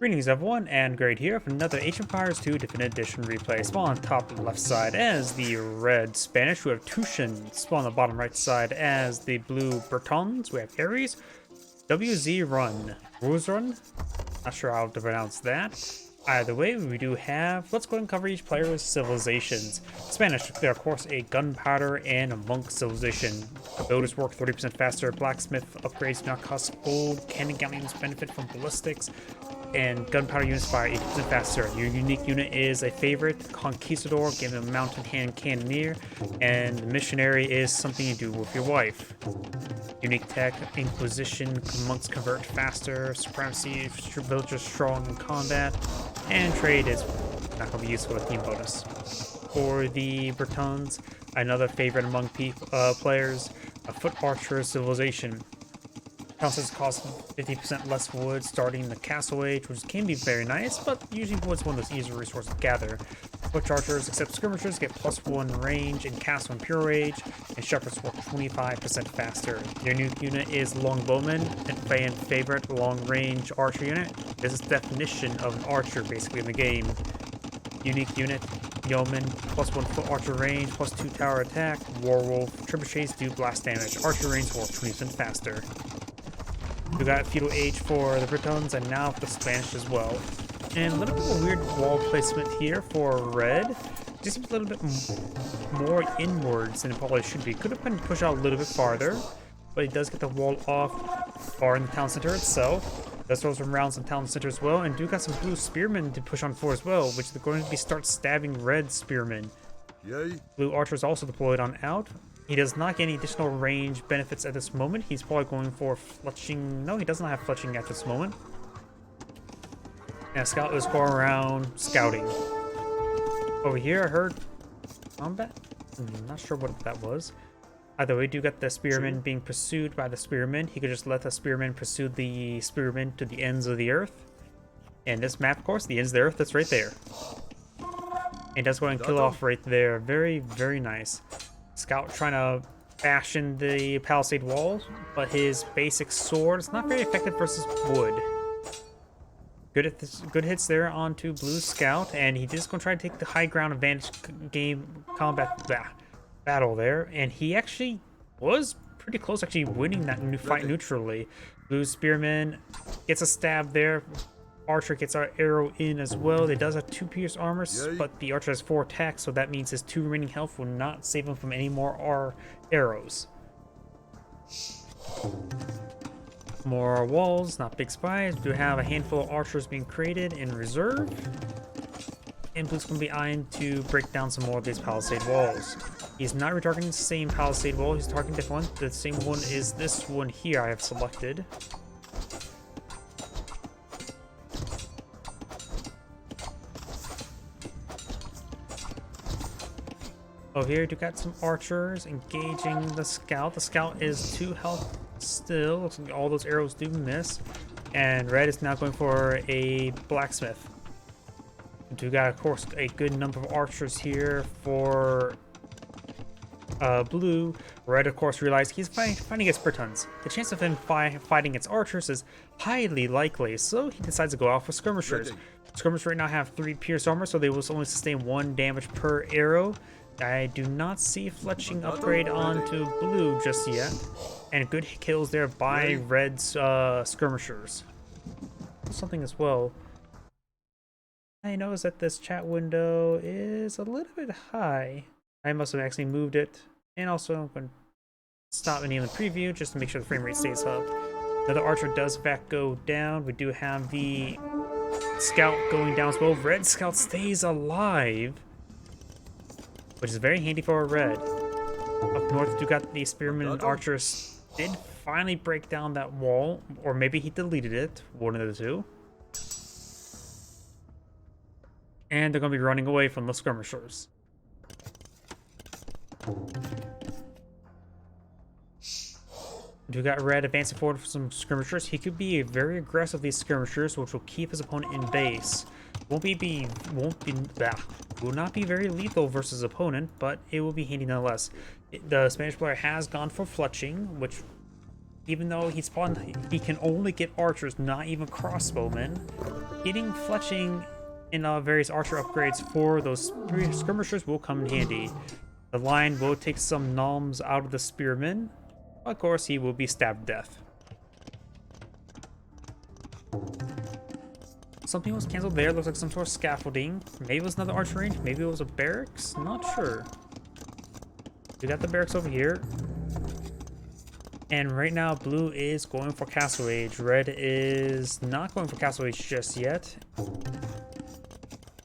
Greetings everyone, and Great here for another Age of Empires 2 Definitive Edition replay. Spawn on top left side as the red Spanish, we have Tushen. Spawn on the bottom right side as the blue Britions, we have Aries. Wzrun. Wzrun? Not sure how to pronounce that. Either way, we do have, let's go ahead and cover each player's civilizations. Spanish, they're of course a gunpowder and a monk civilization. Builders work 30% faster, blacksmith upgrades do not cost gold, cannon galleons benefit from ballistics, and gunpowder units fire 80% faster. Your unique unit is a favorite, Conquistador, given a mountain hand cannoneer, and missionary is something you do with your wife. Unique tech, Inquisition, monks convert faster, supremacy, villagers strong in combat, and trade is not going to be useful with team bonus. For the Bretons, another favorite among players, a foot archer civilization. Houses cost 50% less wood starting the castle age, which can be very nice, but usually wood's one of those easier resources to gather. Foot archers, except skirmishers, get +1 range in castle and pure age, and shepherds work 25% faster. Your new unit is longbowman, and fan favorite long range archer unit. This is the definition of an archer basically in the game. Unique unit, yeoman, +1 foot archer range, +2 tower attack, warwolf, trebuchets do blast damage, archer range work 20% faster. We got feudal age for the Britons and now for the Spanish as well. And a little bit of a weird wall placement here for red. Just seems a little bit more inwards than it probably should be. Could have been pushed out a little bit farther, but it does get the wall off far in the town center itself. Does throw some rounds in town center as well, and do got some blue spearmen to push on for as well, which they're going to be start stabbing red spearmen. Yay. Blue archer is also deployed on out. He does not get any additional range benefits at this moment. He's probably going for fletching. No, he does not have fletching at this moment. And scout is going around scouting. Over here, I heard combat. I'm not sure what that was. Either way, we do get the spearman being pursued by the spearman. He could just let the spearman pursue the spearman to the ends of the earth. And this map, of course, the ends of the earth, that's right there. And does go and kill off right there. Very, very nice. Scout trying to bash in the palisade walls, but his basic sword is not very effective versus wood. Good hits there onto blue scout, and he just gonna try to take the high ground advantage game combat battle there, and he actually was pretty close actually winning that new fight neutrally. Blue spearman gets a stab there. Archer gets our arrow in as well. It does have 2 pierce armor, but the archer has 4 attacks, so that means his 2 remaining health will not save him from any more arrows. More walls, not big spies. We do have a handful of archers being created in reserve. And Blue's going to be eyeing to break down some more of these palisade walls. He's not retargeting the same palisade wall, he's targeting different one. The same one is this one here I have selected. Over here, you got some archers engaging the scout. The scout is 2 health still. Looks like all those arrows do miss. And red is now going for a blacksmith. You got, of course, a good number of archers here for blue. Red, of course, realized he's fighting against Britons. The chance of him fighting against archers is highly likely, so he decides to go out for skirmishers. Skirmishers right now have 3 pierce armor, so they will only sustain 1 damage per arrow. I do not see fletching upgrade onto blue just yet. And good kills there by red's skirmishers. Something as well. I noticed that this chat window is a little bit high. I must have actually moved it. And also I'm going to stop any of the preview just to make sure the frame rate stays up. Another archer does in fact go down. We do have the scout going down as well. Red scout stays alive, which is very handy for a red. Up north, you got the spearmen and archers did finally break down that wall, or maybe he deleted it, one of the two. And they're going to be running away from the skirmishers. You got red advancing forward for some skirmishers. He could be very aggressive, these skirmishers, which will keep his opponent in base. Will not be very lethal versus opponent, but it will be handy nonetheless. The Spanish player has gone for fletching, which, even though he can only get archers, not even crossbowmen. getting fletching in various archer upgrades for those skirmishers will come in handy. The lion will take some noms out of the spearman. Of course, he will be stabbed to death. Something was cancelled there. Looks like some sort of scaffolding. Maybe it was another archer range. Maybe it was a barracks. Not sure. We got the barracks over here. And right now, blue is going for Castle Age. Red is not going for Castle Age just yet.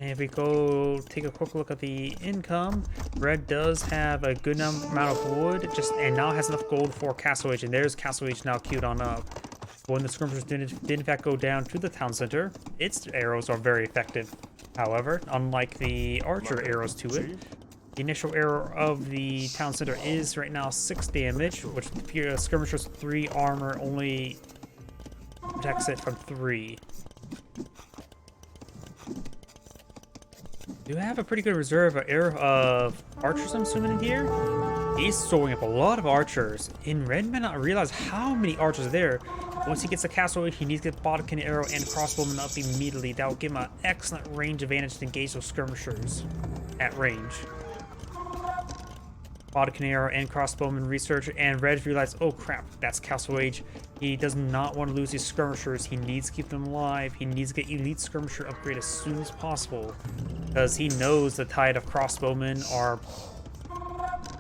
And if we go take a quick look at the income, red does have a good amount of wood, and now has enough gold for Castle Age. And there's Castle Age now queued on up. When the skirmishers did in fact go down to the town center, its arrows are very effective. However, unlike the archer arrows to it, the initial arrow of the town center is right now 6 damage, which the skirmishers 3 armor only protects it from 3. Do have a pretty good reserve of archers, I'm assuming, in here. He's storing up a lot of archers. And red may not realize how many archers are there. Once he gets the castle, he needs to get bodkin arrow and crossbowman up immediately. That will give him an excellent range advantage to engage those skirmishers at range. Bodkin arrow and crossbowman research, and red realized, oh crap, that's Castle Age. He does not want to lose these skirmishers. He needs to keep them alive. He needs to get elite skirmisher upgrade as soon as possible, because he knows the tide of crossbowmen are...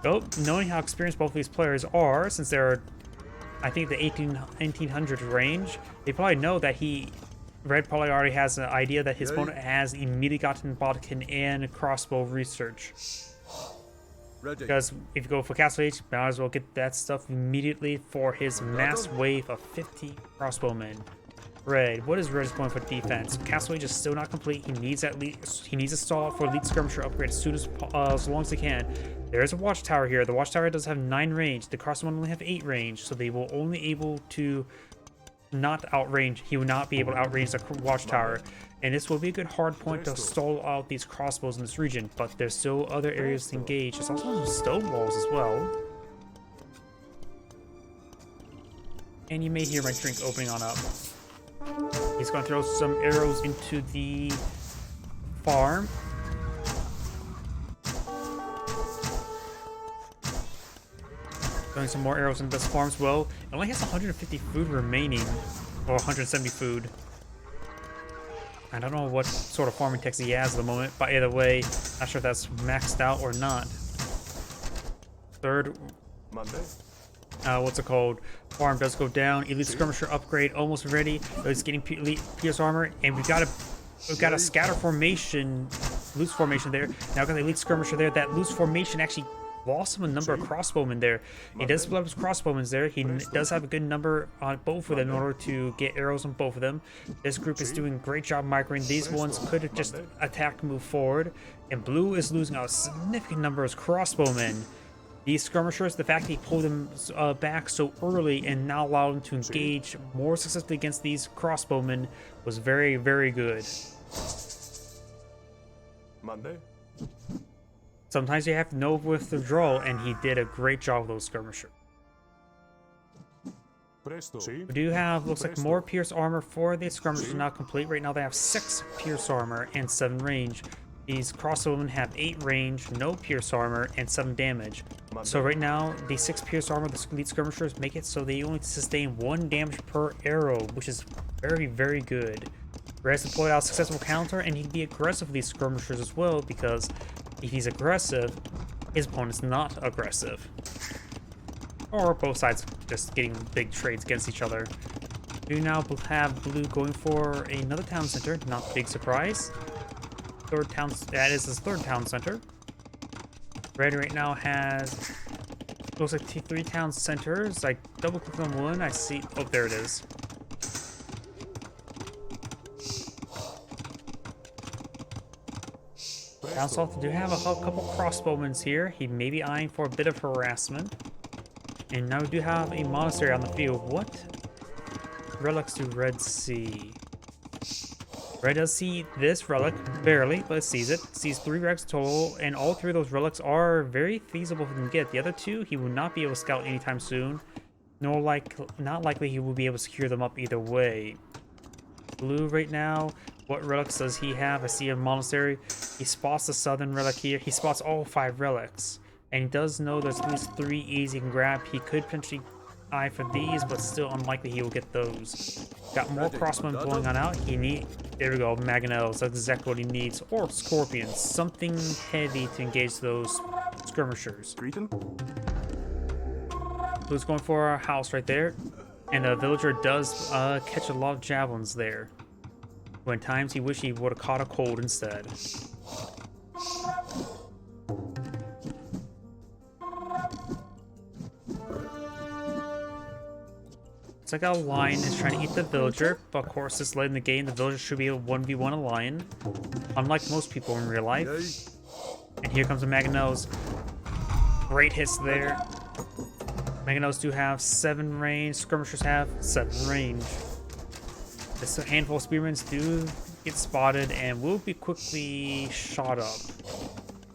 Oh, knowing how experienced both of these players are, since they're, I think, the 1800 range, they probably know that red probably already has an idea that his opponent has immediately gotten bodkin and crossbow research. Because if you go for Castle Age, might as well get that stuff immediately for his mass wave of 50 crossbowmen. Red, what is Red's going for defense? Castle Age is still not complete. He needs to stall out for elite skirmisher upgrade as long as he can. There is a watchtower here. The watchtower does have 9 range. The crossbowmen only have 8 range, so they will only able to not outrange. He will not be able to outrange the watchtower. And this will be a good hard point to stall out these crossbows in this region, but there's still other areas to engage. There's also some stone walls as well. And you may hear my drink opening on up. He's going to throw some arrows into the farm. Throwing some more arrows into this farm as well. It only has 150 food remaining, or 170 food. I don't know what sort of farming text he has at the moment, but either way, not sure if that's maxed out or not. Third, what's it called? Farm does go down. Elite skirmisher upgrade almost ready. It's getting elite pierce armor, and we've got a scatter formation, loose formation there. Now got the elite skirmisher there. That loose formation actually lost him a number of crossbowmen there. He does split up his crossbowmen there. He does have a good number on both of them in order to get arrows on both of them. This group is doing a great job microing. These ones could have just attacked, move forward. And blue is losing a significant number of crossbowmen. These skirmishers, the fact that he pulled them back so early and now allowed them to engage more successfully against these crossbowmen was very, very good. Sometimes you have to know withdrawal, and he did a great job with those skirmishers. We do have, looks like, more pierce armor for the skirmishers not complete. Right now they have 6 pierce armor and 7 range. These crossbowmen have 8 range, no pierce armor, and 7 damage. So right now, the 6 pierce armor, the elite skirmishers, make it so they only sustain 1 damage per arrow, which is very, very good. Red's deployed out a successful counter, and he can be aggressive with these skirmishers as well, because if he's aggressive, his opponent's not aggressive. Or both sides just getting big trades against each other. We now have blue going for another town center, not a big surprise. That is his 3rd town center. Red right now has, looks like 3 town centers. I double click on one, I see, oh, there it is. Down south, do have a couple crossbowmen here. He may be eyeing for a bit of harassment. And now we do have a monastery on the field. What relics do Red see? Red does see this relic, barely, but it sees it. It sees 3 relics total, and all 3 of those relics are very feasible for him to get. The other 2, he will not be able to scout anytime soon. Not likely he will be able to secure them up either way. Blue right now What relics does he have? I see a monastery. He spots the southern relic here. He spots all 5 relics. And he does know there's at least 3 easy he can grab. He could potentially eye for these, but still unlikely he will get those. Got more crossbow going on out. There we go, mangonels. That's exactly what he needs. Or scorpions. Something heavy to engage those skirmishers. Who's going for a house right there? And the villager does catch a lot of javelins there. When times he wished he would have caught a cold instead. It's like a lion is trying to eat the villager, but of course this late in the game, the villager should be able to 1v1 a lion, unlike most people in real life. And here comes the mangonels. Great hits there. Mangonels do have 7 range, skirmishers have 7 range. This handful of spearmen do get spotted and will be quickly shot up.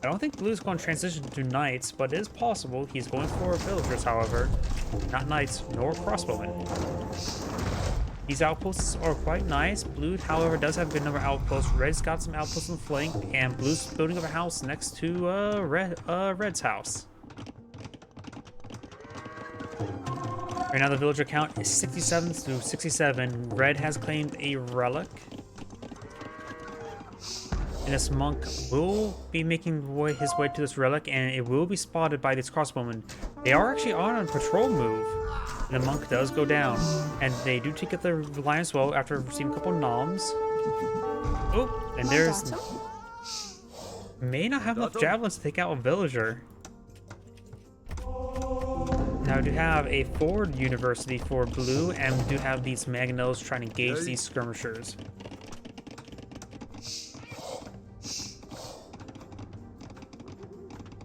I don't think Blue's going to transition to knights, but it is possible. He's going for villagers, however. Not knights, nor crossbowmen. These outposts are quite nice. Blue, however, does have a good number of outposts. Red's got some outposts on the flank, and Blue's building up a house next to Red's house. Right now the villager count is 67 to 67. Red has claimed a relic. And this monk will be making his way to this relic, and it will be spotted by these crossbowmen. They are actually on a patrol move. And the monk does go down. And they do take out the lion as well after receiving a couple noms. Oh, and there's... May not have enough javelins to take out a villager. Now we do have a forward university for blue, and we do have these mangonels trying to engage these skirmishers.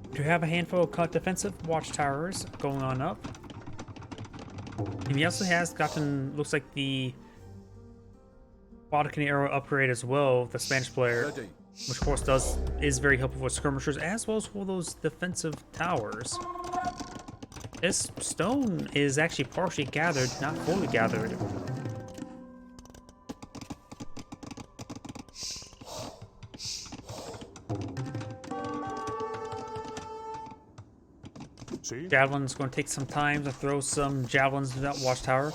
We do have a handful of defensive watchtowers going on up. And he also has gotten, looks like the Bodkin arrow upgrade as well, the Spanish player, which of course is very helpful for skirmishers as well as for those defensive towers. This stone is actually partially gathered, not fully gathered. Javelin's going to take some time to throw some javelins to that watchtower.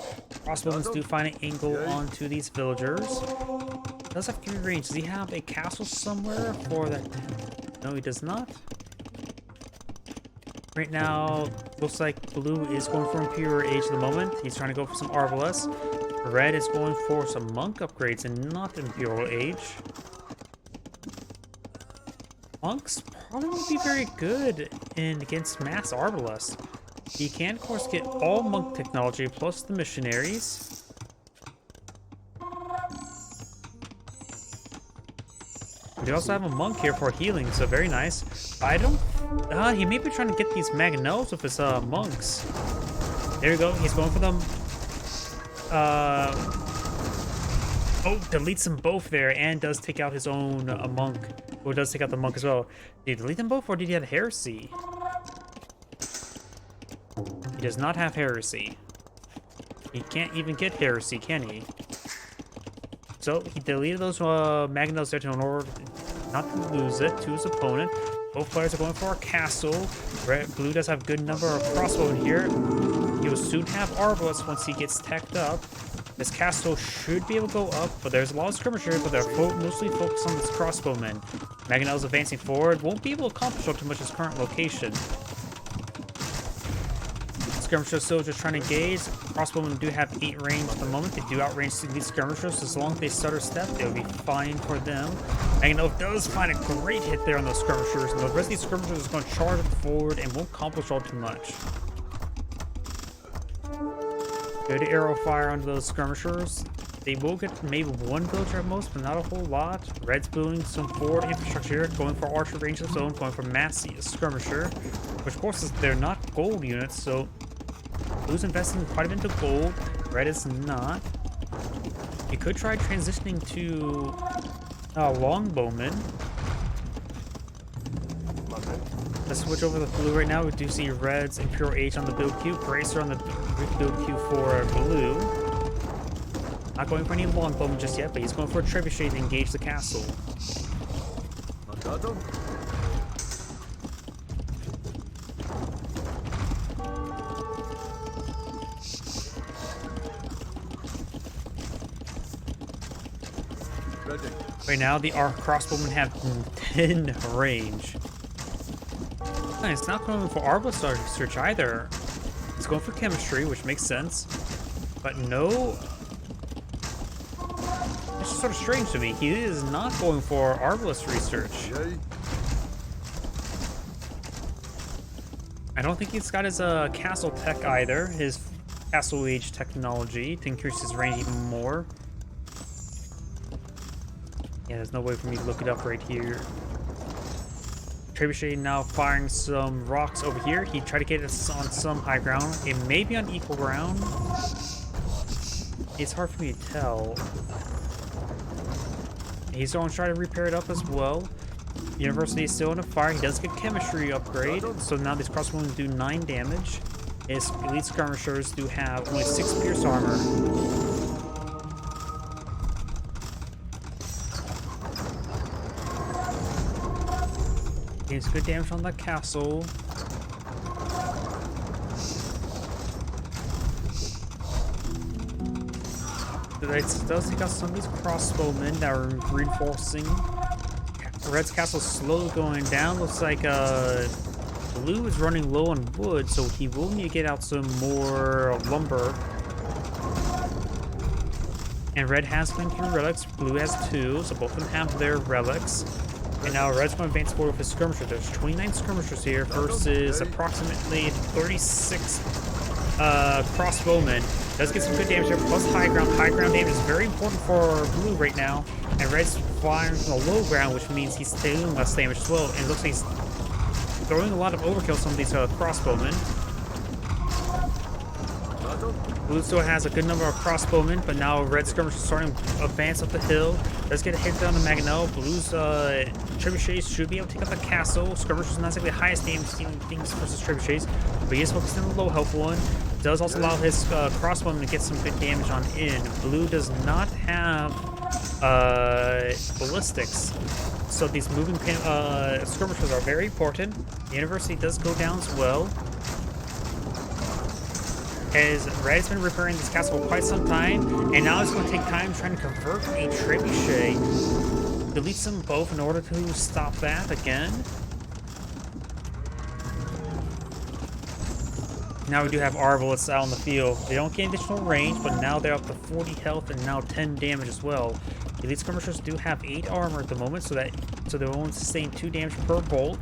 Crossbowmen do find an angle onto these villagers. Does have 3 range. Does he have a castle somewhere for that? No, he does not. Right now, looks like blue is going for Imperial Age at the moment. He's trying to go for some Arbalest. Red is going for some monk upgrades and not Imperial Age. Monks probably won't be very good against mass Arbalest. He can, of course, get all monk technology plus the missionaries. We also have a monk here for healing, so very nice. I don't... he may be trying to get these mangonels with his monks. There we go. He's going for them. Oh, deletes them both there and does take out his own monk. Or does take out the monk as well. Did he delete them both or did he have heresy? He does not have heresy. He can't even get heresy, can he? So he deleted those mangonels there in order not to lose it to his opponent. Both players are going for a castle. Blue does have a good number of crossbowmen here. He will soon have Arbalest once he gets teched up. This castle should be able to go up, but there's a lot of skirmishers, but they're mostly focused on this crossbowman. Mangonel's advancing forward, won't be able to accomplish too much his current location. Skirmishers still just trying to engage. Crossbowmen do have 8 range at the moment. They do outrange these skirmishers. As long as they stutter step, they'll be fine for them. Mangonel does find a great hit there on those skirmishers, and the rest of these skirmishers is going to charge forward and won't accomplish all too much. Good arrow fire onto those skirmishers. They will get maybe 1 villager at most, but not a whole lot. Red's building some forward infrastructure, going for archer range of his own, going for mass skirmisher, which of course they're not gold units, so Blue's investing quite a bit into gold. Red is not. You could try transitioning to longbowman. Let's switch over to blue right now. We do see Red's Imperial Age on the build queue, Bracer on the build queue for blue. Not going for any longbowmen just yet, but he's going for a trebuchet to engage the castle. Right now, the crossbowmen have 10 range. It's not going for Arbalest search either. It's going for chemistry, which makes sense. But no. It's just sort of strange to me. He is not going for Arbalest research. I don't think he's got his castle tech either. His castle age technology to increase his range even more. Yeah, there's no way for me to look it up right here. Trebuchet now firing some rocks over here. He tried to get us on some high ground. It may be on equal ground. It's hard for me to tell. He's going to try to repair it up as well. University is still on a fire. He does get chemistry upgrade. So now these crossbows do 9 damage. His elite skirmishers do have only 6 pierce armor. It's good damage on the castle. It does take out some of these crossbowmen that are reinforcing. Red's castle slowly going down. Looks like Blue is running low on wood, so he will need to get out some more lumber. And Red has 2 relics, Blue has 2, so both of them have their relics. And now Red's going to advance forward with his skirmishers. There's 29 skirmishers here versus approximately 36 crossbowmen. Does get some good damage there, plus high ground. High ground damage is very important for Blue right now. And Red's flying from the low ground, which means he's taking less damage as well. And it looks like he's throwing a lot of overkill on some of these crossbowmen. Blue still has a good number of crossbowmen, but now Red skirmishers is starting to advance up the hill. Does get a hit down to Maganel. Blue's trebuchets should be able to take out the castle. Skirmishers is not exactly the highest damage dealing things versus trebuchets, but he is focused on the low health one. Does also allow his crossbowmen to get some good damage on in. Blue does not have ballistics, so these moving skirmishers are very important. The University does go down as well. As Red's been repairing this castle for quite some time, and now it's going to take time trying to convert a trebuchet. Deletes them both in order to stop that again. Now we do have Arbalists out in the field. They don't gain additional range, but now they're up to 40 health and now 10 damage as well. Elite skirmishers do have 8 armor at the moment, so they only sustain 2 damage per bolt.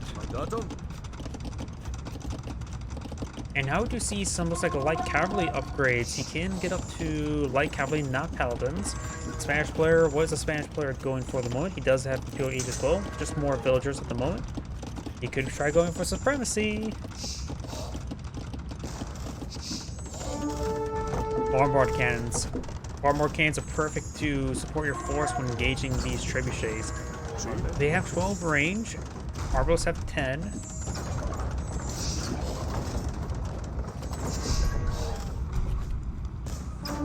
And now we do see some, looks like, light cavalry upgrades. He can get up to light cavalry, not paladins. Spanish player, what is the Spanish player going for at the moment? He does have imperial age as well, just more villagers at the moment. He could try going for supremacy. Bombard cannons. Bombard cannons are perfect to support your force when engaging these trebuchets. They have 12 range. Arbos have 10.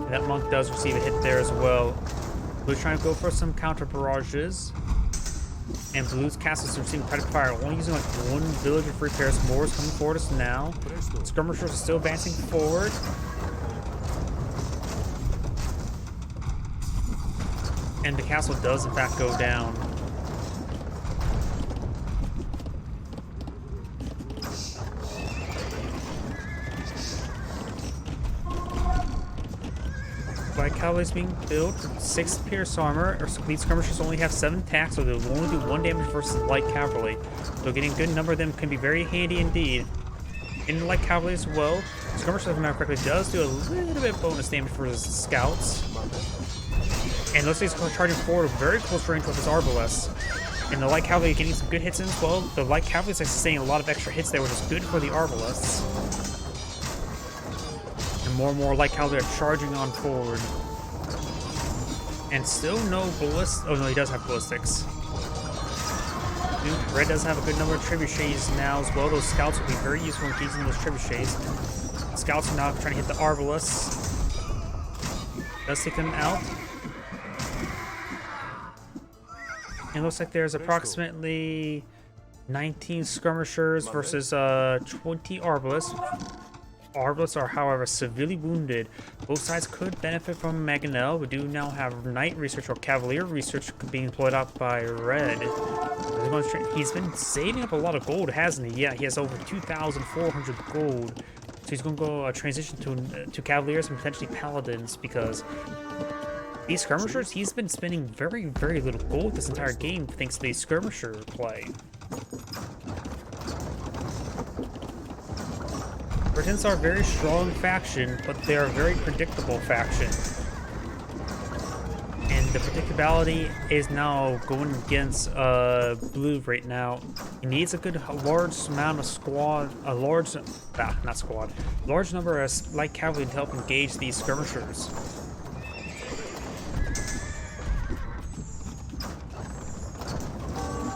That monk does receive a hit there as well. Blue's trying to go for some counter barrages. And Blue's castle is receiving credit fire, only using like 1 village of repairs. More is coming forward us now. Skirmishers are still advancing forward. And the castle does in fact go down. Light cavalry is being built, 6 pierce armor. Or elite skirmishers only have 7 attacks, so they'll only do 1 damage versus light cavalry. So getting a good number of them can be very handy indeed. In the light cavalry as well, skirmishers, if I remember correctly, does do a little bit of bonus damage for his scouts. And looks like he's charging forward very close range with his arbalists. And the light cavalry getting some good hits in as well. The light cavalry is sustaining a lot of extra hits there, which is good for the arbalists. And more light cavalry are charging on forward. And still no ballistics. Oh no, he does have ballistics. Red does have a good number of trebuchets now as well. Those scouts will be very useful in using those trebuchets. Scouts are now trying to hit the arbalists. does take them out. It looks like there's approximately 19 skirmishers versus 20 arbalists. Arbalists are, however, severely wounded. Both sides could benefit from Mangonel. We do now have Knight research or Cavalier research being employed out by Red. He's been saving up a lot of gold, hasn't he? Yeah, he has over 2,400 gold. So he's going to go transition to Cavaliers and potentially Paladins, because these skirmishers, he's been spending very, very little gold this entire game thanks to the skirmisher play. Britions are a very strong faction, but they are a very predictable faction. And the predictability is now going against Blue right now. He needs a good large amount of squad, large number of light cavalry to help engage these skirmishers.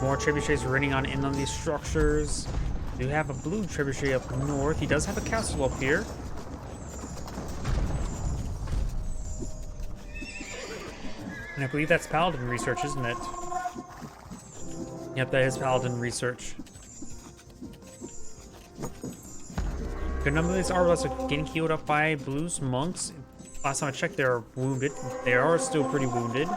More trebuchets running in on these structures. We do have a blue trebuchet up north. He does have a castle up here. And I believe that's Paladin research, isn't it? Yep, that is Paladin research. A good number of these arbalists are getting healed up by Blue's monks. Last time I checked, they're wounded. They are still pretty wounded.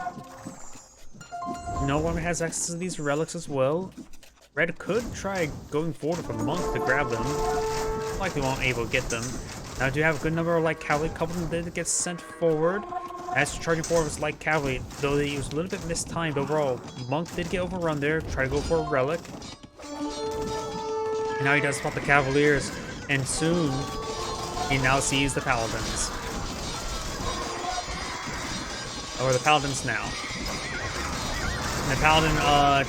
No one has access to these relics as well. Red could try going forward with a monk to grab them. Likely won't able to get them. Now I do have a good number of light cavalry. A couple of them did get sent forward. As charging forward with light cavalry, though he was a little bit mistimed overall. Monk did get overrun there, try to go for a relic. And now he does spot the Cavaliers, and soon he now sees the Paladins. Or the Paladins now. And the Paladin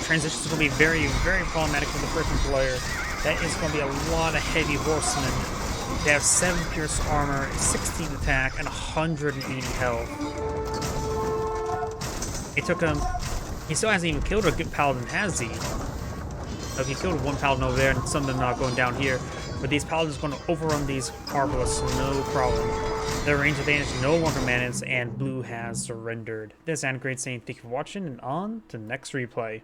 transition is going to be very, very problematic for the Briton player. That is going to be a lot of heavy horsemen. They have 7 pierce armor, 16 attack, and 180 health. It took him... He still hasn't even killed a good Paladin, has he? So he killed one Paladin over there, and some of them not going down here. But these Paladins are going to overrun these Arbalists, no problem. Their range advantage, no longer manages, and Blue has surrendered. This is Great saying thank you for watching, and on to the next replay.